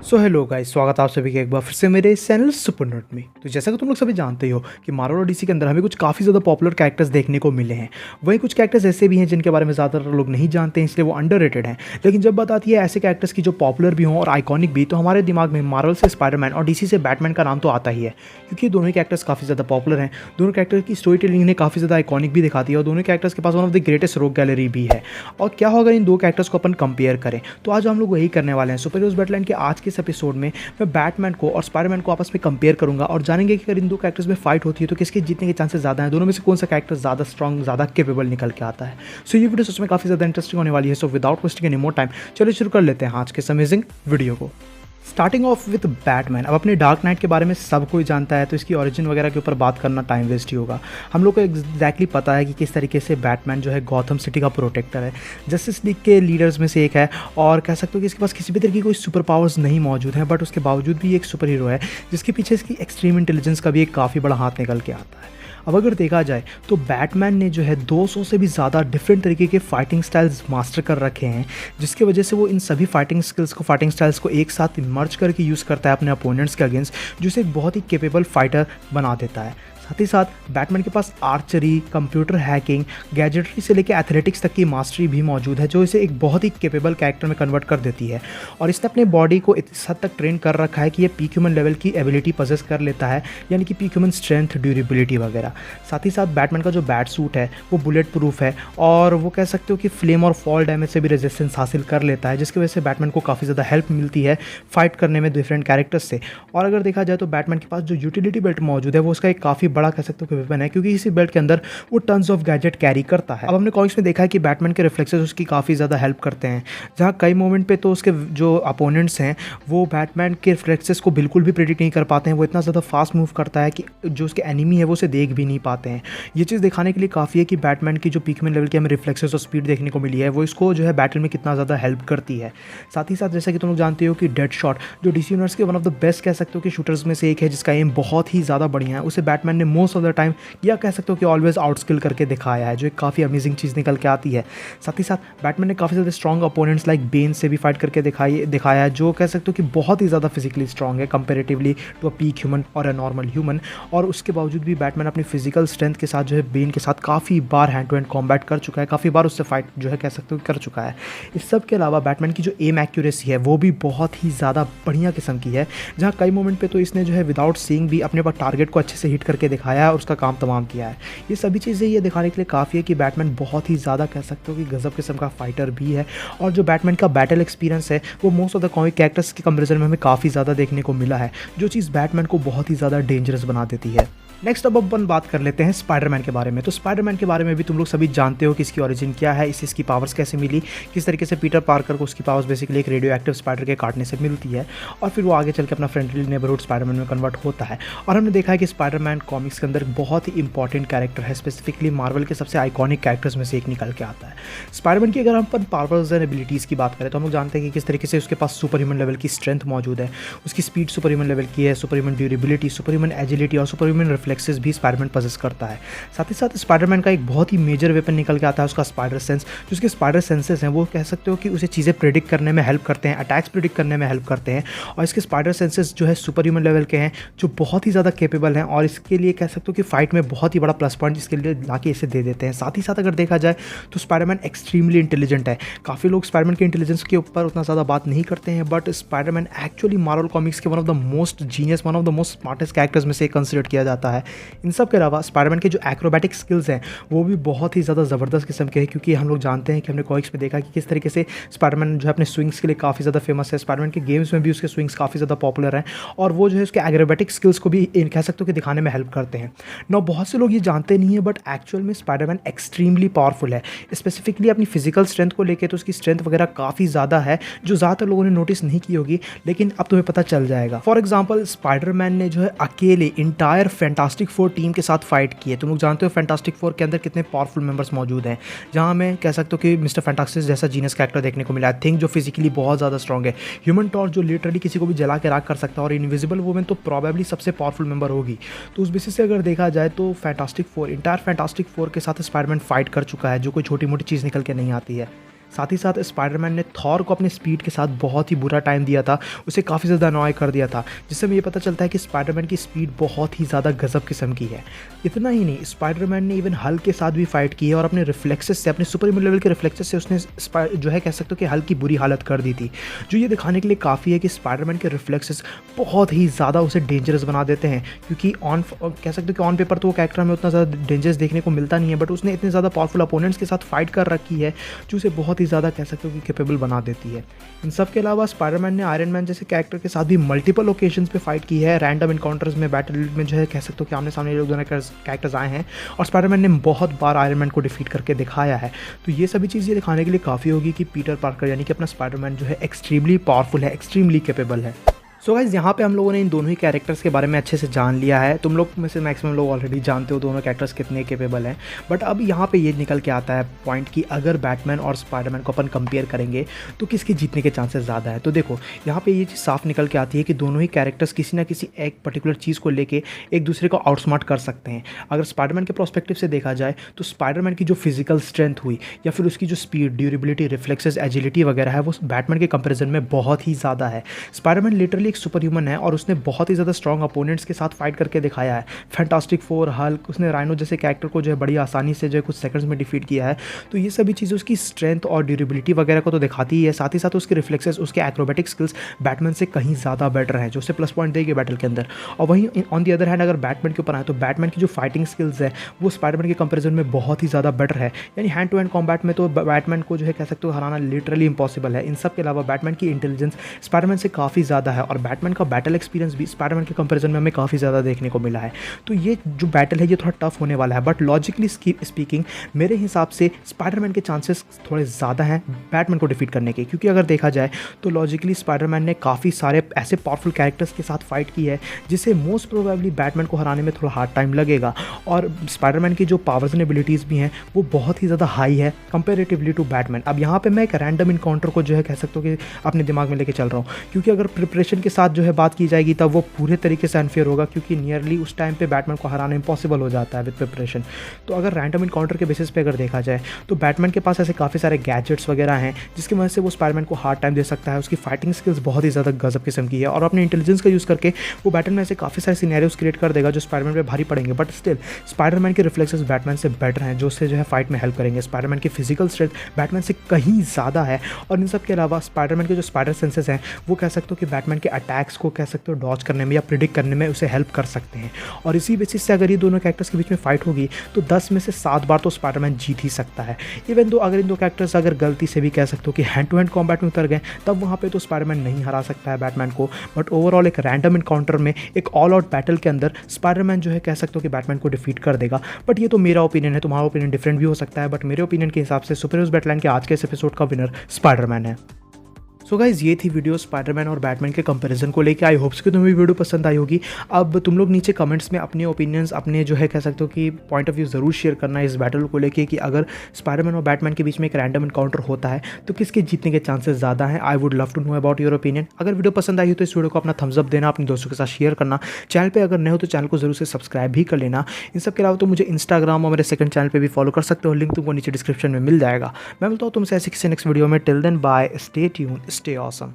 So hello guys, स्वागत है आप सभी का एक बार फिर से मेरे इस चैनल सुपर नर्ड में। तो जैसा कि तुम लोग सभी जानते ही हो कि मार्वल और डीसी के अंदर हमें कुछ काफ़ी ज़्यादा पॉपुलर कैरेक्टर्स देखने को मिले हैं। वहीं कुछ कैरेक्टर्स ऐसे भी हैं जिनके बारे में ज़्यादातर लोग नहीं जानते हैं, इसलिए वो अंडररेटेड हैं। लेकिन जब बात आती है ऐसे कैरेक्टर्स की जो पॉपुलर भी हों और आइकॉनिक भी, तो हमारे दिमाग में मार्वल से स्पाइडरमैन और डीसी से बैटमैन का नाम तो आता ही है, क्योंकि दोनों ही कैरेक्टर्स काफ़ी ज़्यादा पॉपुलर हैं। दोनों कैरेक्टर की स्टोरी टेलिंग ने काफ़ी ज़्यादा आइकॉनिक भी दिखाती है और दोनों कैरेक्टर्स के पास वन ऑफ द ग्रेटेस्ट रोग गैलरी भी है। और क्या होगा इन दो कैरेक्टर्स को अपन कंपेयर करें, तो आज हम लोग वही करने वाले हैं। सुपर हीरोज बैटलैंड के आज के इस एपिसोड में मैं बैटमैन को और स्पाइडरमैन को आपस में कंपेयर करूंगा और जानेंगे कि अगर इन दो कैरेक्टर्स में फाइट होती है तो किसके जीतने के चांसेस ज़्यादा हैं, दोनों में से कौन सा कैरेक्टर ज़्यादा स्ट्रॉन्ग, ज़्यादा केपेबल निकल के आता है। सो ये वीडियो सच में काफ़ी ज़्यादा इंटरेस्टिंग होने वाली है। So without wasting any more time चलिए शुरू कर लेते हैं आज के अमेजिंग वीडियो को। Starting of with Batman. अब अपने डार्क नाइट के बारे में सब कोई जानता है, तो इसकी ओरिजिन वगैरह के ऊपर बात करना टाइम वेस्ट ही होगा। हम लोग को एग्जैक्टली पता है कि किस तरीके से बैटमैन जो है गॉथम सिटी का प्रोटेक्टर है, जस्टिस लीग के लीडर्स में से एक है, और कह सकते हो कि इसके पास किसी भी तरीके की कोई सुपर पावर्स नहीं मौजूद हैं, बट उसके बावजूद भी एक सुपर हीरो है जिसके पीछे इसकी एक्सट्रीम इंटेलिजेंस का भी एक काफ़ी बड़ा हाथ निकल के आता है। अब अगर देखा जाए तो बैटमैन ने जो है 200 से भी ज़्यादा डिफरेंट तरीके के फाइटिंग स्टाइल्स मास्टर कर रखे हैं, जिसकी वजह से वो इन सभी फाइटिंग स्टाइल्स को एक साथ मर्ज करके यूज़ करता है अपने अपोनेंट्स के अगेंस्ट, जो इसे एक बहुत ही कैपेबल फाइटर बना देता है। साथ ही साथ बैटमैन के पास आर्चरी, कंप्यूटर हैकिंग, गैजेटरी से लेकर एथलेटिक्स तक की मास्टरी भी मौजूद है, जो इसे एक बहुत ही कैपेबल कैरेक्टर में कन्वर्ट कर देती है। और इसने अपने बॉडी को इस हद तक ट्रेन कर रखा है कि ये पीक ह्यूमन लेवल की एबिलिटी पजेस कर लेता है, यानी कि पीक ह्यूमन स्ट्रेंथ, ड्यूरेबिलिटी वगैरह। साथ ही साथ बैटमैन का जो बैट सूट है वो बुलेट प्रूफ है, और वो कह सकते हो कि फ्लेम और फॉल डैमेज से भी रेजिस्टेंस हासिल कर लेता है, जिसकी वजह से बैटमैन को काफ़ी ज़्यादा हेल्प मिलती है फाइट करने में डिफरेंट कैरेक्टर्स से। और अगर देखा जाए तो बैटमैन के पास जो यूटिलिटी बेल्ट मौजूद है वो उसका एक काफ़ी बड़ा कह सकते हो कि वेपन है, क्योंकि इसी बेल्ट के अंदर वो टन्स ऑफ गैजेट कैरी करता है। अब हमने कॉमिक्स में देखा है कि बैटमैन के रिफ्लेक्सेस उसकी काफ़ी ज़्यादा हेल्प करते हैं, जहाँ कई मोमेंट पे तो उसके जो अपोनेंट्स हैं वो बैटमैन के रिफ्लेक्सेस को बिल्कुल भी प्रेडिक्ट नहीं कर पाते हैं। वो इतना ज़्यादा फास्ट मूव करता है कि जो उसके एनिमी है वो उसे देख भी नहीं पाते हैं। ये चीज़ दिखाने के लिए काफ़ी है कि बैटमैन की जो पीकमैन लेवल की हमें रिफ्लेक्सेस और स्पीड देखने को मिली है वो इसको जो है बैटल में कितना ज़्यादा हेल्प करती है। साथ ही साथ जैसा कि तुम लोग जानते हो कि डेडशॉट जो डीसी यूनिवर्स के वन ऑफ द बेस्ट कह सकते हो कि शूटर्स में से एक है, जिसका एम बहुत ही ज़्यादा बढ़िया है, उसे बैटमैन ने मोस्ट ऑफ द टाइम या कह सकते हो कि ऑलवेज आउटस्किल करके दिखाया है, जो एक काफ़ी अमेजिंग चीज़ निकल के आती है। साथ ही साथ बैटमैन ने काफ़ी ज़्यादा स्ट्रॉन्ग अपोनेंट्स लाइक बेन से भी फाइट करके दिखाया है, जो कह सकते हो कि बहुत ही ज़्यादा फिजिकली स्ट्रॉन्ग है comparatively to a peak human और अ नॉर्मल ह्यूमन। और उसके बावजूद भी बैटमैन अपनी फिजिकल स्ट्रेंथ के साथ जो है बेन के साथ काफ़ी बार हैंड टू हैंड कॉम्बैट कर चुका है, काफ़ी बार उससे फाइट जो है कह सकते हो कर चुका है। इस सब के अलावा बैटमैन की जो एम एक्यूरेसी है वो भी बहुत ही ज़्यादा बढ़िया किस्म की है, जहाँ कई मोमेंट पे तो इसने जो है विदाउट सीइंग भी अपने पास टारगेट को अच्छे से हिट करके दिखाया है और उसका काम तमाम किया है। ये सभी चीज़ें ये दिखाने के लिए काफ़ी है कि बैटमैन बहुत ही ज़्यादा कह सकते हो कि गजब किस्म का फाइटर भी है, और जो बैटमैन का बैटल एक्सपीरियंस है वो most of the comic characters के कंपेरिजन में हमें काफ़ी ज़्यादा देखने को मिला है, जो चीज़ बैटमैन को बहुत ही ज़्यादा डेंजरस बना देती है। नेक्स्ट अब अपन बात कर लेते हैं स्पाइडरमैन के बारे में। तो स्पाइडरमैन के बारे में भी तुम लोग सभी जानते हो कि इसकी ओरिजिन क्या है, इसकी पावर्स कैसे मिली, किस तरीके से पीटर पार्कर को उसकी पावर्स बेसिकली एक रेडियो एक्टिव स्पाइडर के काटने से मिलती है, और फिर वो आगे चल के अपना फ्रेंडली नेबरहुड स्पाइडरमैन में कन्वर्ट होता है। और हमने देखा है कि स्पाइडरमैन कॉमिक्स के अंदर बहुत ही इंपॉर्टेंट कैरेक्टर है, स्पेसिफिकली मार्वल के सबसे आइकॉनिक कैरेक्टर्स में से एक निकल के आता है। स्पाइडरमैन की अगर हम पावर्स एंड एबिलिटीज़ की बात करें तो हम लोग जानते हैं कि किस तरीके से उसके पास सुपर ह्यूमन लेवल की स्ट्रेंथ मौजूद है, उसकी स्पीड सुपर ह्यूमन लेवल की है, super human durability, super human agility और सुपर ह्यूमन रिफ्लेक्सेस भी स्पाइडरमैन पजेस करता है। साथ ही साथ स्पाइडरमैन का एक बहुत ही मेजर वेपन निकल के आता है उसका स्पाइडर सेंस। जो उसके स्पाइडर सेंसेस हैं वो कह सकते हो कि उसे चीज़ें प्रेडिक्ट करने में हेल्प करते हैं, अटैक्स प्रेडिक्ट करने में हेल्प करते हैं, और इसके स्पाइडर सेंसेस जो है सुपर ह्यूमन लेवल के हैं, जो बहुत ही ज़्यादा कैपेबल हैं, और इसके लिए कह सकते हो कि फाइट में बहुत ही बड़ा प्लस पॉइंट इसके लिए लाके इसे दे देते हैं। साथ ही साथ अगर देखा जाए तो स्पाइडरमैन एक्सट्रीमली इंटेलिजेंट है। काफ़ी लोग स्पाइडरमैन के इंटेलिजेंस के ऊपर उतना ज़्यादा बात नहीं करते हैं, but Spiderman actually Marvel Comics के one of the most genius, one of the most smartest characters में से कंसिडर किया जाता है। इन सब के अलावा स्पाइडरमैन के जो एक्रोबैटिक स्किल्स हैं वो भी बहुत ही ज़्यादा ज़बरदस्त किस्म के हैं, क्योंकि हम लोग जानते हैं कि हमने कॉमिक्स में देखा कि किस तरीके से स्पाइडरमैन जो है अपने स्विंग्स के लिए काफ़ी ज़्यादा फेमस है। स्पाइडरमैन के गेम्स में भी उसके स्विंग्स काफ़ी ज़्यादा पॉपुलर हैं, और वो जो है उसके एक्रोबैटिक स्किल्स को भी कह सकते हो कि दिखाने में हेल्प करते हैं। ना बहुत से लोग ये जानते नहीं है, बट एक्चुअल में स्पाइडरमैन एक्सट्रीमली पावरफुल है, स्पेसिफिकली अपनी फिजिकल स्ट्रेंथ को लेकर। तो उसकी स्ट्रेंथ वगैरह काफ़ी ज़्यादा है, जो ज़्यादातर लोगों ने नोटिस नहीं की होगी, लेकिन अब तुम्हें पता चल जाएगा। फॉर एग्जाम्पल स्पाइडरमैन ने जो है अकेले इंटायर फैंटास्टिक फोर टीम के साथ फाइट की है। तुम लोग जानते हो फैंटास्टिक फोर के अंदर कितने पावरफुल मेंबर्स मौजूद हैं, जहां हमें कह सकते हो कि मिस्टर फैंटास्टिक जैसा जीनियस कैरेक्टर देखने को मिला है, थिंग जो फिजिकली बहुत ज़्यादा स्ट्रॉन्ग है, ह्यूमन टॉर्च जो लिटरली किसी को भी जला के राख कर सकता है, और इनविजिबल वुमेन तो प्रॉबेबली सबसे पावरफुल मेंबर होगी। तो उस बेसिस से अगर देखा जाए तो fantastic four, entire fantastic four के साथ स्पाइडरमैन फाइट कर चुका है, जो कोई छोटी मोटी चीज़ निकल के नहीं आती है। साथ ही साथ स्पाइडरमैन ने थॉर को अपने स्पीड के साथ बहुत ही बुरा टाइम दिया था, उसे काफ़ी ज़्यादा अनॉय कर दिया था, जिससे हमें ये पता चलता है कि स्पाइडरमैन की स्पीड बहुत ही ज़्यादा गजब किस्म की है। इतना ही नहीं, स्पाइडरमैन ने इवन हल्क के साथ भी फाइट की है और अपने रिफ्लेक्सेस से, अपने सुपर ह्यूमन लेवल के रिफ्लेक्सेस से उसने जो है कह सकते हो कि हल्क की बुरी हालत कर दी थी, जो ये दिखाने के लिए काफ़ी है कि स्पाइडरमैन के रिफ्लेक्सेस बहुत ही ज़्यादा उसे डेंजरस बना देते हैं। क्योंकि कह सकते हो कि ऑन पेपर तो वो कैरेक्टर में उतना ज़्यादा डेंजरस देखने को मिलता नहीं है, बट उसने इतने ज़्यादा पावरफुल अपोनेंट्स के साथ फाइट कर रखी है जो उसे बहुत ही ज़्यादा कह सकते हो कि कैपेबल बना देती है। इन सब के अलावा स्पाइडरमैन ने आयरन मैन जैसे कैरेक्टर के साथ भी मल्टीपल ओकेजन्स पे फाइट की है, रैंडम इनकाउंटर्स में, बैटल में जो है कह सकते हो कि आमने सामने लोग दोनों कैरेक्टर्स आए हैं और स्पाइडरमैन ने बहुत बार आयरन मैन को डिफीट करके दिखाया है। तो ये सभी चीज़ ये दिखाने के लिए काफ़ी होगी कि पीटर पार्कर यानी कि अपना स्पाइडरमैन जो है एक्सट्रीमली पावरफुल है, एक्सट्रीमली कैपेबल है। सो गाइस, यहाँ पे हम लोगों ने इन दोनों ही कैरेक्टर्स के बारे में अच्छे से जान लिया है। तुम लोग में से मैक्सिमम लोग ऑलरेडी जानते हो दोनों कैरेक्टर्स कितने केपेबल हैं, बट अब यहाँ पे ये निकल के आता है पॉइंट कि अगर बैटमैन और स्पाइडरमैन को अपन कंपेयर करेंगे तो किसके जीतने के चांसेस ज़्यादा है। तो देखो, यहाँ पे ये चीज़ साफ निकल के आती है कि दोनों ही कैरेक्टर्स किसी ना किसी एक पर्टिकुलर चीज़ को लेके एक दूसरे को आउटस्मार्ट कर सकते हैं। अगर स्पाइडरमैन के प्रोस्पेक्टिव से देखा जाए तो स्पाइडरमैन की जो फिजिकल स्ट्रेंथ हुई या फिर उसकी जो स्पीड, ड्यूरेबिलिटी, रिफ्लेक्सेस, एजिलिटी वगैरह है वो बैटमैन के कंपेरिजन में बहुत ही ज़्यादा है। स्पाइडरमैन लिटरली एक सुपर ह्यूमन है और उसने बहुत ही ज़्यादा स्ट्रॉन्ग अपोनेंट्स के साथ फाइट करके दिखाया है। फैंटास्टिक फोर, हल्क, उसने राइनो जैसे कैरेक्टर को जो है बड़ी आसानी से जो है कुछ सेकंड्स में डिफीट किया है। तो ये सभी चीज़ें उसकी स्ट्रेंथ और ड्यूरेबिलिटी वगैरह को तो दिखाती ही है, साथ ही साथ उसके रिफ्लेक्सेस, उसके एक्रोबैटिक स्किल्स बैटमैन से कहीं ज़्यादा बेटर है, जो उसे प्लस पॉइंट देगी बैटल के अंदर। और वहीं ऑन दी अदर हैंड अगर बैटमैन के ऊपर आए तो बैटमैन की जो फाइटिंग स्किल्स है वो स्पाइडरमैन के कंपेरिजन में बहुत ही ज़्यादा बेटर है। यानी हैंड टू हैंड कॉम्बैट में तो बैटमैन को जो है कह सकते हो हराना लिटरली इंपॉसिबल है। इन सब के अलावा बैटमैन की इंटेलिजेंस स्पाइडरमैन से काफ़ी ज़्यादा है और बैटमैन का बैटल एक्सपीरियंस भी स्पाइडरमैन के कंपैरिजन में हमें काफ़ी ज़्यादा देखने को मिला है। तो ये जो बैटल है ये थोड़ा टफ होने वाला है, बट लॉजिकली स्पीकिंग मेरे हिसाब से स्पाइडरमैन के चांसेस थोड़े ज़्यादा हैं बैटमैन को डिफीट करने के। क्योंकि अगर देखा जाए तो लॉजिकली स्पाइडरमैन ने काफ़ी सारे ऐसे पावरफुल कैरेक्टर्स के साथ फाइट की है जिसे मोस्ट प्रोबेबली बैटमैन को हराने में थोड़ा हार्ड टाइम लगेगा। और स्पाइडरमैन की जो पावर्स एंड एबिलिटीज़ भी हैं वो बहुत ही ज़्यादा हाई है कंपेरेटिवली टू बैटमैन। अब यहाँ पे मैं एक रैंडम इनकाउंटर को जो है कह सकता हूँ कि अपने दिमाग में लेके चल रहा हूँ, क्योंकि अगर प्रिपरेशन के साथ जो है बात की जाएगी तब वो पूरे तरीके से अनफेयर होगा, क्योंकि नियरली उस टाइम पे बैटमैन को हराना इंपॉसिबल हो जाता है विद प्रिपरेशन। तो अगर रैंडम इनकाउंटर के बेसिस पे अगर देखा जाए तो बैटमैन के पास ऐसे काफ़ी सारे गैजेट्स वगैरह हैं जिसकी वजह से वो स्पाइडरमैन को हार्ड टाइम दे सकता है। उसकी फाइटिंग स्किल्स बहुत ही ज़्यादा गजब किस्म की है और अपने इंटेलिजेंस का यूज़ करके वो बैटमैन में ऐसे काफ़ी सारे सिनेरियोज क्रिएट कर देगा जो स्पाइडरमैन पे भारी पड़ेंगे, बट स्टिल स्पाइडरमैन के रिफ्लेक्सेस बैटमैन से बेटर हैं, जो उससे जो है फाइट में हेल्प करेंगे। स्पाइडरमैन की फिजिकल स्ट्रेंथ बैटमैन से कहीं ज़्यादा है और इन सब के अलावा स्पाइडरमैन के जो स्पाइडर सेंसेस हैं वो कह सकते हो कि बैटमैन के अटैक्स को कह सकते हो डॉज करने में या प्रिडिक्ट करने में उसे हेल्प कर सकते हैं। और इसी बेसिस से अगर ये दोनों कैरेक्टर्स के बीच में फाइट होगी तो 10 में से 7 बार तो स्पाइडरमैन जीत ही सकता है। इवन दो अगर इन दो कैरेक्टर्स अगर गलती से भी कह सकते हो कि हैंड टू हैंड कॉम्बैट में उतर गए तब वहाँ पे तो स्पाइडरमैन नहीं हरा सकता है बैटमैन को, बट ओवरऑल एक रैंडम इनकाउंटर में, एक ऑल आउट बैटल के अंदर स्पाइडरमैन जो है कह सकते हो कि बैटमैन को डिफीट कर देगा। बट ये तो मेरा ओपिनियन है, तुम्हारा ओपिनियन डिफरेंट भी हो सकता है, बट मेरे ओपिनियन के हिसाब से सुपर हीरोज बैटललाइन के आज के इस एपिसोड का विनर स्पाइडरमैन है। सो गाइज, ये थी वीडियो स्पाइडरमैन और बैटमैन के कंपैरिजन को लेके। आई होप्स कि तुम्हें वीडियो पसंद आई होगी। अब तुम लोग नीचे कमेंट्स में अपने ओपिनियंस, अपने जो है कह सकते हो कि पॉइंट ऑफ व्यू ज़रूर शेयर करना है इस बैटल को लेके कि अगर स्पाइडरमैन और बैटमैन के बीच में एक रैंडम इनकाउंटर होता है तो किसके जीतने के चांसेस ज़्यादा हैं। I would love to know about your opinion. अगर वीडियो पसंद आई हो तो इस वीडियो को अपना थम्स अप देना, अपने दोस्तों के साथ शेयर करना। चैनल पर अगर नए हो तो चैनल को जरूर से सब्सक्राइब भी कर लेना। इन सब के अलावा तो मुझे इंस्टाग्राम और मेरे सेकंड चैनल पर भी फॉलो कर सकते हो, लिंक तुमको नीचे डिस्क्रिप्शन में मिल जाएगा। मैं मिलता हूँ तुमसे ऐसे किसी नेक्स्ट वीडियो में। Till then bye, stay tune, stay awesome.